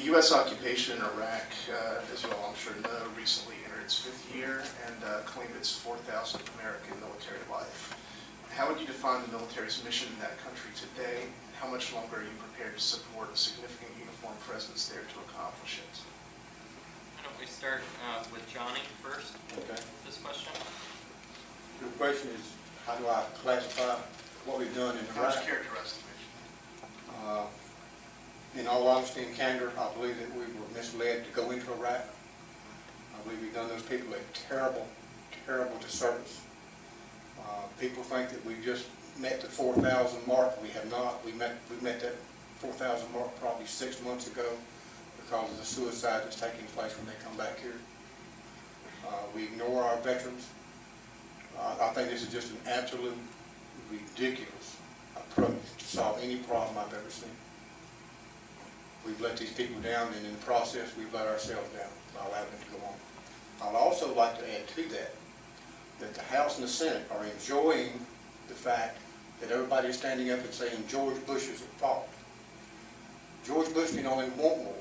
U.S. occupation in Iraq, as you all I'm sure know, recently entered its 5th year and claimed its 4,000th American military life. How would you define the military's mission in that country today? How much longer are you prepared to support a significant uniformed presence there to accomplish it? Why don't we start with Johnny first? Okay. This question. Your question is, how do I classify what we've done in How would Iraq? you characterize the mission? In all honesty and candor, I believe that we were misled to go into Iraq. I believe we've done those people a terrible, terrible disservice. People think that we just met the 4,000 mark. We have not. We met that 4,000 mark probably 6 months ago because of the suicide that's taking place when they come back here. We ignore our veterans. I think this is just an absolute ridiculous approach to solve any problem I've ever seen. We've let these people down, and in the process, we've let ourselves down by allowing them to go on. I'd also like to add to that the House and the Senate are enjoying the fact that everybody is standing up and saying George Bush is at fault. George Bush didn't only want war.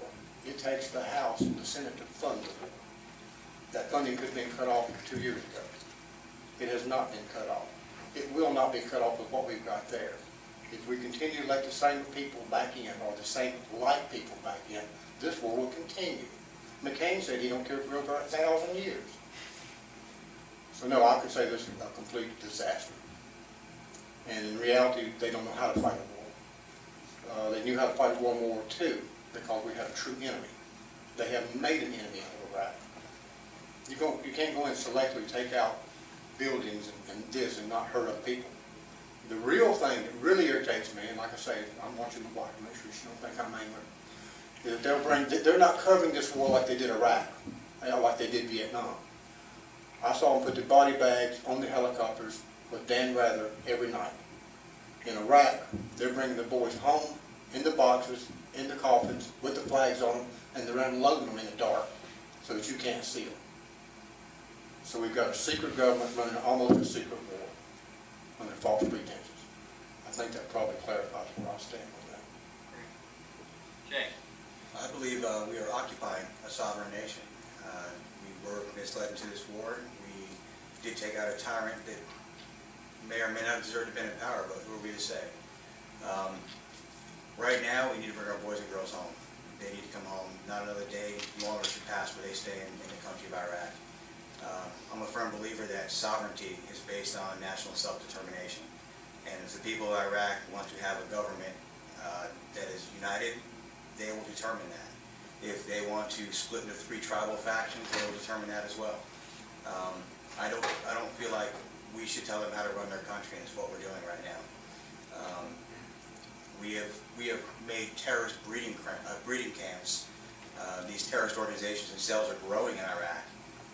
It takes the House and the Senate to fund the war. That funding could have been cut off 2 years ago. It has not been cut off. It will not be cut off with what we've got there. If we continue to let the same people back in, or the same like people back in, this war will continue. McCain said he don't care if we're over 1,000 years. So no, I could say this is a complete disaster. And in reality, they don't know how to fight a war. They knew how to fight World War II because we had a true enemy. They have made an enemy out of Iraq. You can't go and selectively take out buildings and this and not hurt other people. The real thing that really irritates me, and like I say, I'm watching the wife to make sure she don't think I'm angry, is that they're not covering this war like they did Iraq, like they did Vietnam. I saw them put the body bags on the helicopters with Dan Rather every night. In Iraq, they're bringing the boys home in the boxes, in the coffins, with the flags on them, and they're unloading them in the dark so that you can't see them. So we've got a secret government running almost a secret war under false pretenses. I think that probably clarifies where I stand on that. Jay. I believe we are occupying a sovereign nation. We were misled into this war. We did take out a tyrant that may or may not deserve to have been in power, but who are we to say? Right now, we need to bring our boys and girls home. They need to come home. Not another day longer should pass where they stay in the country of Iraq. I'm a firm believer that sovereignty is based on national self-determination. And if the people of Iraq want to have a government that is united, they will determine that. If they want to split into 3 tribal factions, they will determine that as well. I don't feel like we should tell them how to run their country, and it's what we're doing right now. We have made terrorist breeding camps. These terrorist organizations themselves are growing in Iraq.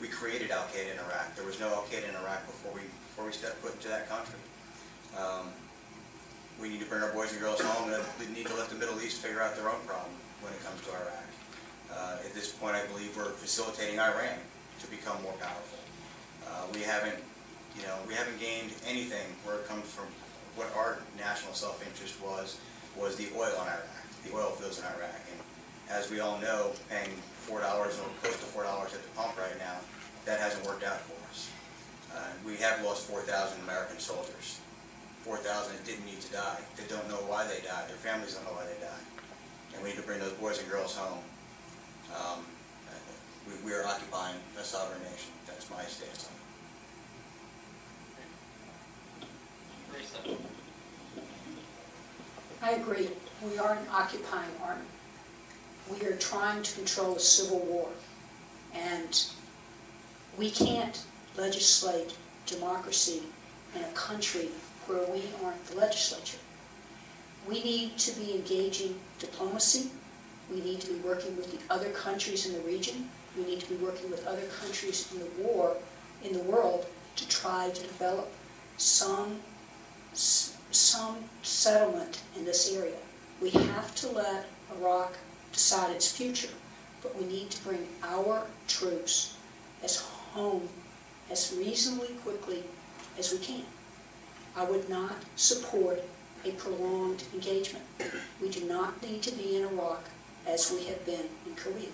We created Al-Qaeda in Iraq. There was no Al-Qaeda in Iraq before we stepped foot into that country. We need to bring our boys and girls home, and we need to let the Middle East figure out their own problem when it comes to Iraq. At this point, I believe we're facilitating Iran to become more powerful. We haven't gained anything where it comes from. What our national self-interest was the oil in Iraq, the oil fields in Iraq. And as we all know, paying $4 or close to $4 at the pump right now, that hasn't worked out for us. We have lost 4,000 American soldiers. 4,000 that didn't need to die. They don't know why they died. Their families don't know why they died. And we need to bring those boys and girls home. We are occupying a sovereign nation. That's my stance on it. I agree. We are an occupying army. We are trying to control a civil war. And we can't legislate democracy in a country where we aren't the legislature. We need to be engaging diplomacy. We need to be working with the other countries in the region. We need to be working with other countries in the world to try to develop some settlement in this area. We have to let Iraq decide its future, but we need to bring our troops home as reasonably quickly as we can. I would not support a prolonged engagement. We do not need to be in Iraq as we have been in Korea.